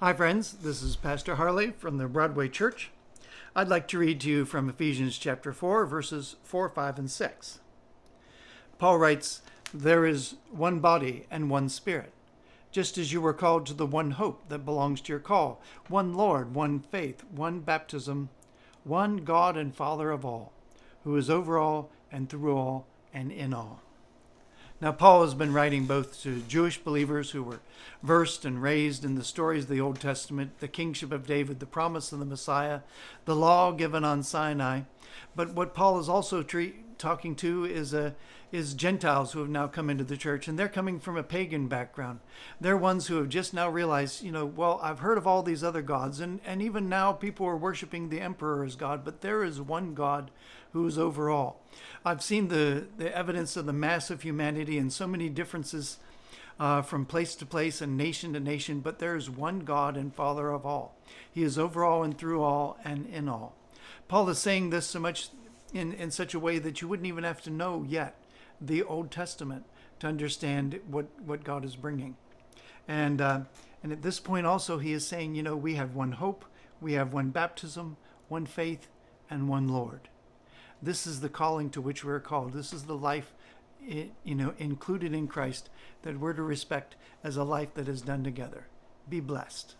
Hi, friends. This is Pastor Harley from the Broadway Church. I'd like to read to you from Ephesians chapter 4, verses 4, 5, and 6. Paul writes, "There is one body and one Spirit, just as you were called to the one hope that belongs to your call, one Lord, one faith, one baptism, one God and Father of all, who is over all and through all and in all." Now, Paul has been writing both to Jewish believers who were versed and raised in the stories of the Old Testament, the kingship of David, the promise of the Messiah, the law given on Sinai. But what Paul is also talking to is Gentiles who have now come into the church, and they're coming from a pagan background. They're ones who have just now realized, well, I've heard of all these other gods, and even now people are worshiping the emperor as God, but there is one God who is over all. I've seen the evidence of the massive humanity and so many differences from place to place and nation to nation, but there is one God and Father of all. He is over all and through all and in all. Paul is saying this so much in such a way that you wouldn't even have to know yet the Old Testament to understand what God is bringing. And at this point also he is saying, we have one hope, we have one baptism, one faith, and one Lord. This is the calling to which we're called. This is the life, included in Christ that we're to respect as a life that is done together. Be blessed.